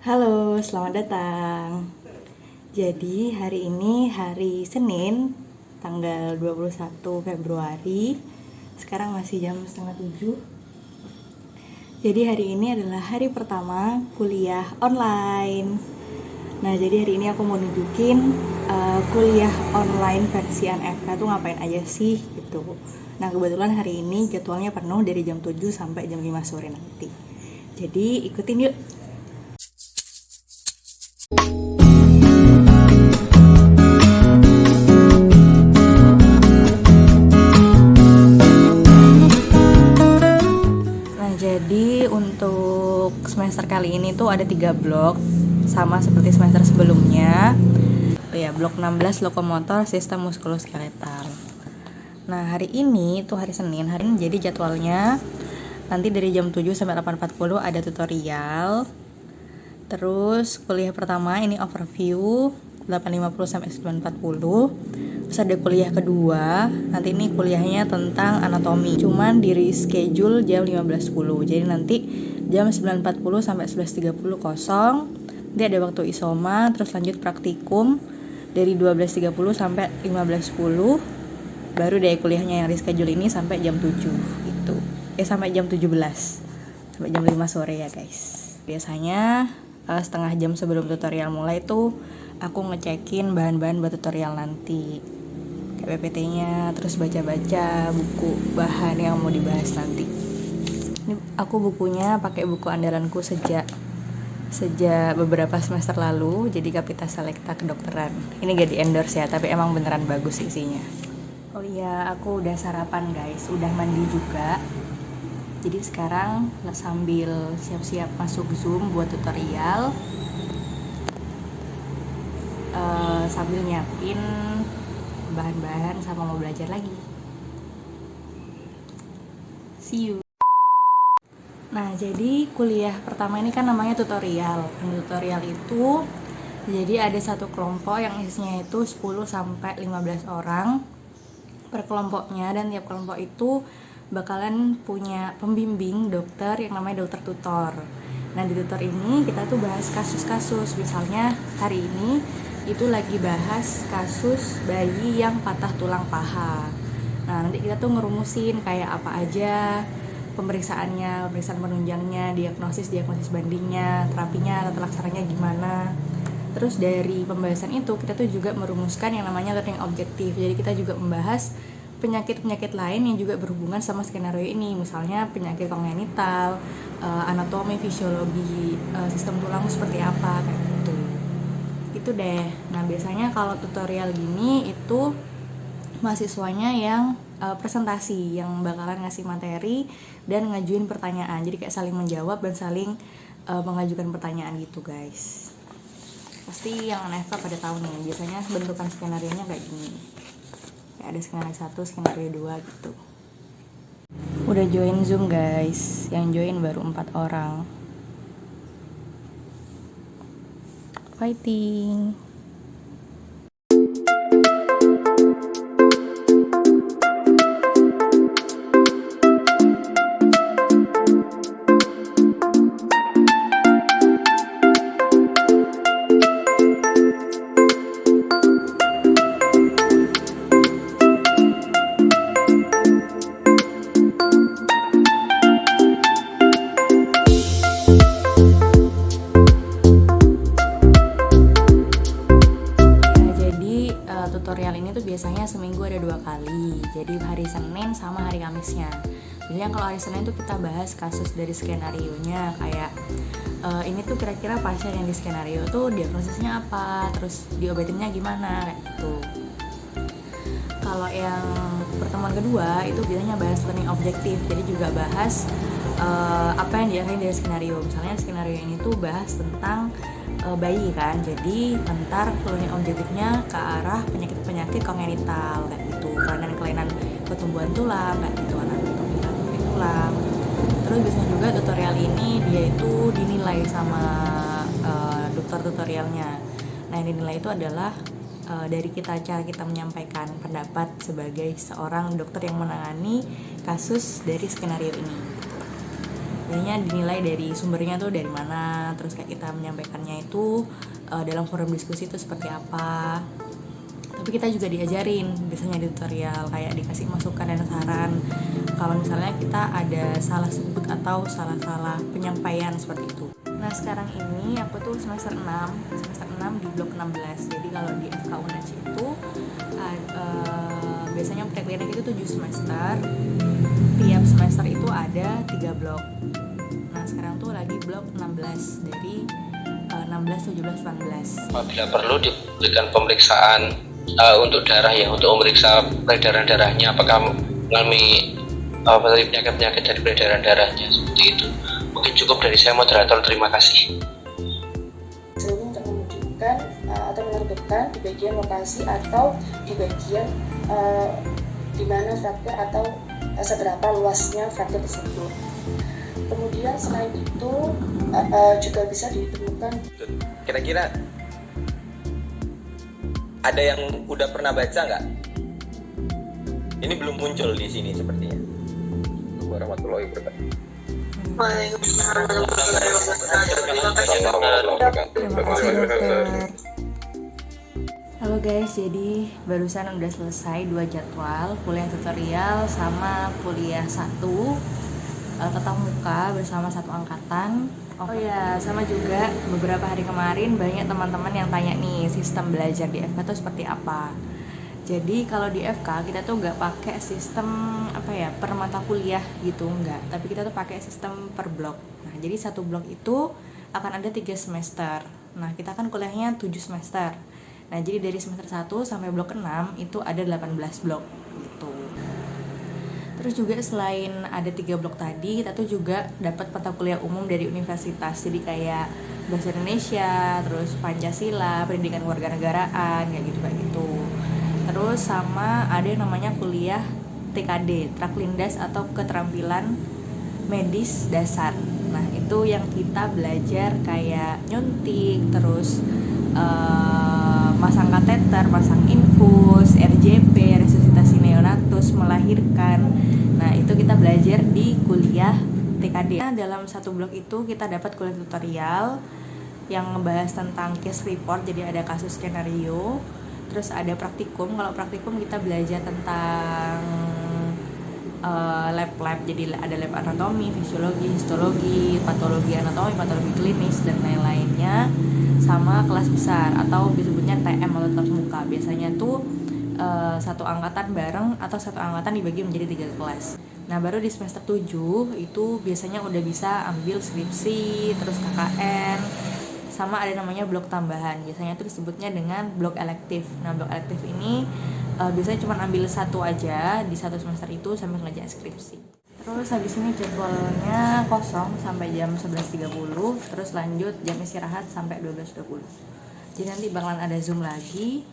Halo, selamat datang. Jadi hari ini hari Senin, tanggal 21 Februari. Sekarang masih jam setengah 7. Jadi hari ini adalah hari pertama kuliah online. Nah, jadi hari ini aku mau nunjukin kuliah online versi NFK tuh ngapain aja sih gitu. Nah, kebetulan hari ini jadwalnya penuh dari jam 7 sampai jam 5 sore nanti. Jadi ikutin yuk. Jadi untuk semester kali ini tuh ada 3 blok, sama seperti semester sebelumnya. Blok 16 lokomotor sistem muskuloskeletal. Nah, hari ini tuh hari Senin. Hari ini jadi jadwalnya nanti dari jam 7 sampai 8.40 ada tutorial. Terus kuliah pertama ini overview 8.50 sampai 9.40. Terus ada kuliah kedua, nanti ini kuliahnya tentang anatomi. Cuman di reschedule jam 15.10. Jadi nanti jam 9.40 sampai 11.30 kosong. Nanti ada waktu isoma, terus lanjut praktikum dari 12.30 sampai 15.10. Baru deh kuliahnya yang reschedule ini sampai jam 7 gitu. Sampai jam 17. Sampai jam 5 sore ya, guys. Biasanya setengah jam sebelum tutorial mulai tuh aku ngecekin bahan-bahan buat tutorial nanti, kayak PPT-nya, terus baca-baca buku bahan yang mau dibahas nanti. Ini aku bukunya pakai buku andalanku sejak beberapa semester lalu, jadi Kapita Selekta Kedokteran. Ini gak di endorse ya, tapi emang beneran bagus isinya. Oh iya, aku udah sarapan guys, udah mandi juga. Jadi sekarang sambil siap-siap masuk Zoom buat tutorial, sambil nyiapin bahan-bahan sama mau belajar lagi. See you. Nah, jadi kuliah pertama ini kan namanya tutorial. Tutorial itu jadi ada satu kelompok yang isinya itu 10 sampai 15 orang per kelompoknya, dan tiap kelompok itu bakalan punya pembimbing dokter yang namanya dokter tutor. Nah, di tutor ini kita tuh bahas kasus-kasus. Misalnya hari ini itu lagi bahas kasus bayi yang patah tulang paha. Nah, nanti kita tuh ngerumusin kayak apa aja pemeriksaannya, pemeriksaan penunjangnya, diagnosis bandingnya, terapinya, tata laksananya gimana. Terus dari pembahasan itu kita tuh juga merumuskan yang namanya learning objective. Jadi kita juga membahas penyakit-penyakit lain yang juga berhubungan sama skenario ini, misalnya penyakit kongenital, anatomi, fisiologi, sistem tulang seperti apa, kayak gitu. Itu deh. Nah, biasanya kalau tutorial gini itu mahasiswanya yang presentasi, yang bakalan ngasih materi dan ngajuin pertanyaan. Jadi kayak saling menjawab dan saling mengajukan pertanyaan gitu, guys. Pasti yang NFK pada tahu nih, biasanya bentukan skenario-nya kayak gini. Ada skenario 1, skenario 2 gitu. Udah join Zoom guys, yang join baru 4 orang. Fighting. Tutorial ini tuh biasanya seminggu ada 2 kali. Jadi hari Senin sama hari Kamisnya. Biasanya kalau hari Senin tuh kita bahas kasus dari skenario-nya, kayak ini tuh kira-kira pasien yang di skenario tuh diagnosisnya apa, terus diobatinnya gimana, kayak gitu. Kalau yang pertemuan kedua itu biasanya bahas learning objective. Jadi juga bahas apa yang diarahin dari skenario. Misalnya skenario ini tuh bahas tentang bayi kan, jadi ntar learning objektifnya ke arah penyakit-penyakit kongenital kayak gitu, kelainan-kelainan pertumbuhan tulang kayak gitu, anatomi tulang. Terus biasanya juga tutorial ini dia itu dinilai sama dokter tutorialnya. Nah, yang dinilai itu adalah dari cara kita menyampaikan pendapat sebagai seorang dokter yang menangani kasus dari skenario ini. biasanya dinilai dari sumbernya tuh dari mana, terus kayak kita menyampaikannya itu dalam forum diskusi itu seperti apa. Tapi kita juga diajarin biasanya di tutorial, kayak dikasih masukan dan saran kalau misalnya kita ada salah sebut atau salah-salah penyampaian seperti itu. Nah sekarang ini aku tuh semester 6 di blok 16. Jadi kalau di FK UNES itu biasanya praklinik itu 7 semester. Tiap semester itu ada 3 blok. Nah sekarang tuh lagi blok 16 dari 16, 17, 18. Apabila perlu diberikan pemeriksaan untuk darah ya, untuk memeriksa peredaran darahnya apakah mengalami penyakit-penyakit dari peredaran darahnya, seperti itu. Mungkin cukup dari saya, moderator. Terima kasih. Untuk menunjukkan atau menerbitkan di bagian lokasi atau di bagian di mana fraktur atau seberapa luasnya fraktur tersebut. Kemudian selain itu juga bisa ditemukan. Kira-kira ada yang udah pernah baca nggak? Ini belum muncul di sini sepertinya. Warahmatullahi wabarakatuh. Terima kasih dokter. Halo guys, jadi barusan udah selesai 2 jadwal, kuliah tutorial sama kuliah 1 tatap muka bersama satu angkatan. Oh ya, sama juga beberapa hari kemarin banyak teman-teman yang tanya nih sistem belajar di FK itu seperti apa. Jadi kalau di FK kita tuh nggak pakai sistem per mata kuliah gitu, nggak. Tapi kita tuh pakai sistem per blok. Nah jadi satu blok itu akan ada 3 semester. Nah kita kan kuliahnya 7 semester. Nah jadi dari semester 1 sampai blok 6 itu ada 18 blok gitu. Terus juga selain ada 3 blok tadi, kita tuh juga dapat mata kuliah umum dari universitas. Jadi kayak bahasa Indonesia, terus Pancasila, pendidikan kewarganegaraan, kayak gitu. Terus sama ada yang namanya kuliah TKD, Traklindas atau keterampilan medis dasar. Nah itu yang kita belajar kayak nyuntik, terus masang kateter, masang infus, RJP, resusitasi neonatus, melahirkan. Nah itu kita belajar di kuliah TKD. Nah, dalam satu blok itu kita dapat kuliah tutorial yang ngebahas tentang case report, jadi ada kasus skenario. Terus ada praktikum. Kalau praktikum kita belajar tentang lab-lab, jadi ada lab anatomi, fisiologi, histologi, patologi anatomi, patologi klinis, dan lain-lainnya. Sama kelas besar atau disebutnya TM atau tatap muka. Biasanya tuh satu angkatan bareng atau satu angkatan dibagi menjadi 3 kelas. Nah baru di semester 7 itu biasanya udah bisa ambil skripsi, terus KKN, sama ada namanya blok tambahan. Biasanya itu disebutnya dengan blok elektif. Nah blok elektif ini biasanya cuma ambil 1 aja di 1 semester itu sambil ngerjain skripsi. Terus habis ini jadwalnya kosong sampai jam 11.30, terus lanjut jam istirahat sampai 12.20. Jadi nanti bakalan ada Zoom lagi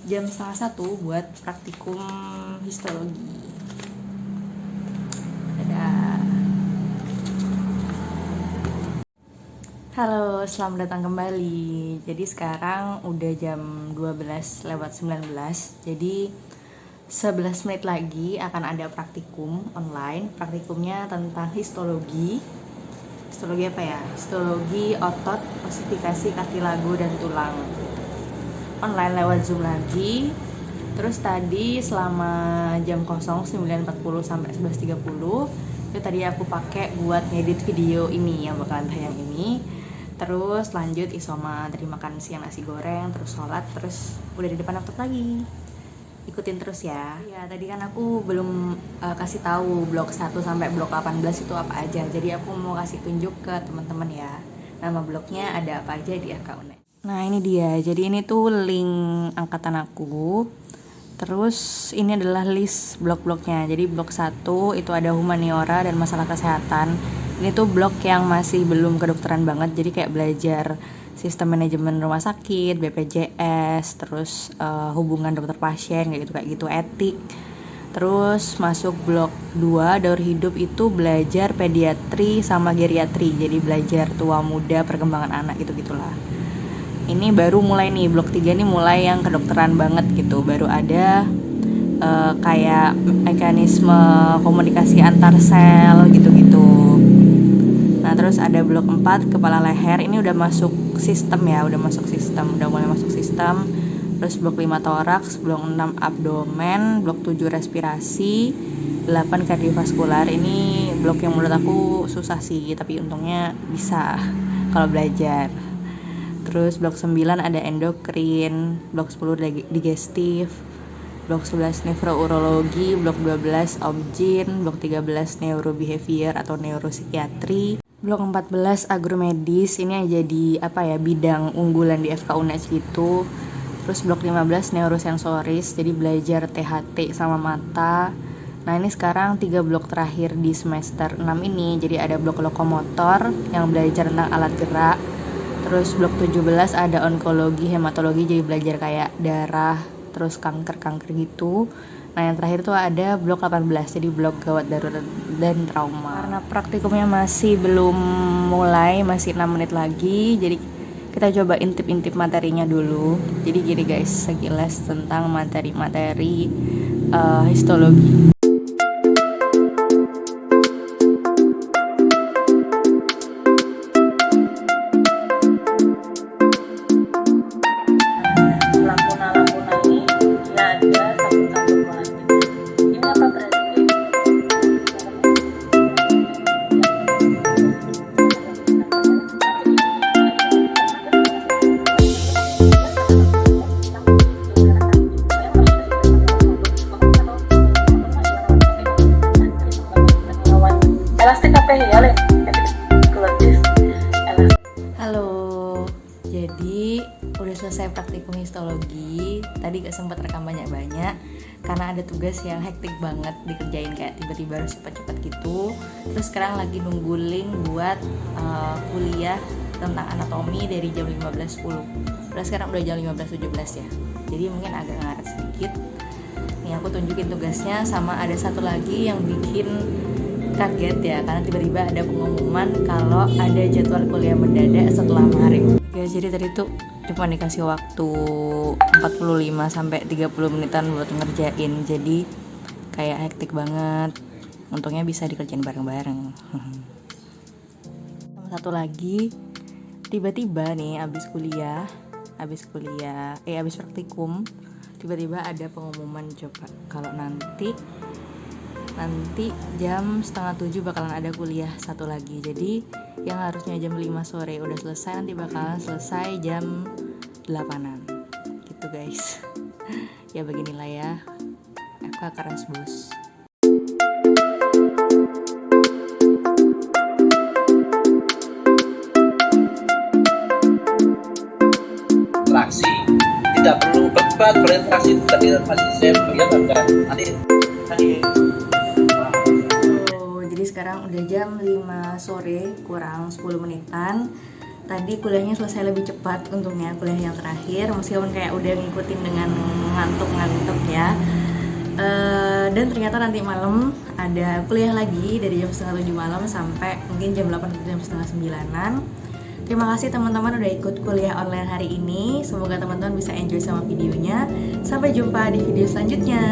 jam 12:30 buat praktikum histologi. Dadah. Halo, selamat datang kembali. Jadi sekarang udah jam 12:19. Jadi 11 menit lagi akan ada praktikum online. Praktikumnya tentang histologi. Histologi apa ya? Histologi otot, klasifikasi kartilago dan tulang. Online lewat Zoom lagi. Terus tadi selama jam 09.40 sampai 11.30 itu tadi aku pakai buat ngedit video ini yang bakalan tayang ini. Terus lanjut isoma, tadi makan siang nasi goreng, terus sholat, terus udah di depan laptop lagi. Ikutin terus ya. Ya tadi kan aku belum kasih tahu blok 1 sampai blok 18 itu apa aja. Jadi aku mau kasih tunjuk ke teman-teman ya. Nama bloknya ada apa aja di FK UNES. Nah ini dia. Jadi ini tuh link angkatan aku. Terus ini adalah list blok-bloknya. Jadi blok 1 itu ada humaniora dan masalah kesehatan. Ini tuh blok yang masih belum kedokteran banget. Jadi kayak belajar sistem manajemen rumah sakit, BPJS, terus hubungan dokter pasien kayak gitu, etik. Terus masuk blok 2 daur hidup itu belajar pediatri sama geriatri. Jadi belajar tua muda, perkembangan anak gitu-gitulah. Ini baru mulai nih, blok 3 nih mulai yang kedokteran banget gitu. Baru ada kayak mekanisme komunikasi antar sel gitu-gitu. Nah terus ada blok 4 kepala leher, ini udah masuk sistem ya, udah mulai masuk sistem. Terus blok 5 toraks, blok 6 abdomen, blok 7 respirasi, 8 kardiovaskular. Ini blok yang menurut aku susah sih, tapi untungnya bisa kalau belajar. Terus blok 9 ada endokrin, blok 10 digestif, blok 11 nefrourologi, blok 12 obgyn, blok 13 neurobehavior atau neuropsikiatri, blok 14 agromedis, ini jadi bidang unggulan di FK UNES gitu. Terus blok 15 neurosensoris, jadi belajar THT sama mata. Nah ini sekarang 3 blok terakhir di semester 6 ini, jadi ada blok lokomotor yang belajar tentang alat gerak. Terus blok 17 ada onkologi, hematologi, jadi belajar kayak darah, terus kanker gitu. Nah yang terakhir tuh ada blok 18, jadi blok gawat darurat dan trauma. Karena praktikumnya masih belum mulai, masih 6 menit lagi, jadi kita coba intip-intip materinya dulu. Jadi gini guys, sekilas tentang materi-materi histologi. Lakuna-lakuna ini dia ada sabut-sabut warna. Ini apa berarti? Halo, jadi udah selesai praktikum histologi. Tadi gak sempat rekam banyak-banyak karena ada tugas yang hektik banget dikerjain, kayak tiba-tiba harus cepat-cepat gitu. Terus sekarang lagi nunggu link buat kuliah tentang anatomi dari jam 15.10. Terus sekarang udah jam 15.17 ya. Jadi mungkin agak ngaret sedikit. Nih aku tunjukin tugasnya, sama ada satu lagi yang bikin kaget ya, karena tiba-tiba ada pengumuman kalau ada jadwal kuliah mendadak setelah maghrib. Ya, jadi tadi tuh cuma dikasih waktu 45 sampai 30 menitan buat ngerjain. Jadi kayak hektik banget. Untungnya bisa dikerjain bareng-bareng. Sama satu lagi, tiba-tiba nih abis praktikum, tiba-tiba ada pengumuman coba kalau nanti jam 6:30 bakalan ada kuliah satu lagi. Jadi yang harusnya jam 5 sore udah selesai, nanti bakalan selesai jam 8-an gitu guys. Ya beginilah ya, FK keras bos. Interaksi tidak perlu berdebat, berinteraksi tidak masih safe ya kan. Jadi sekarang udah jam 5 sore kurang 10 menitan. Tadi kuliahnya selesai lebih cepat untungnya, kuliah yang terakhir, meskipun kayak udah ngikutin dengan ngantuk ya. Dan ternyata nanti malam ada kuliah lagi dari jam 6:30 malam sampai mungkin jam 8 atau jam 8:30-9. Terima kasih teman-teman udah ikut kuliah online hari ini. Semoga teman-teman bisa enjoy sama videonya. Sampai jumpa di video selanjutnya.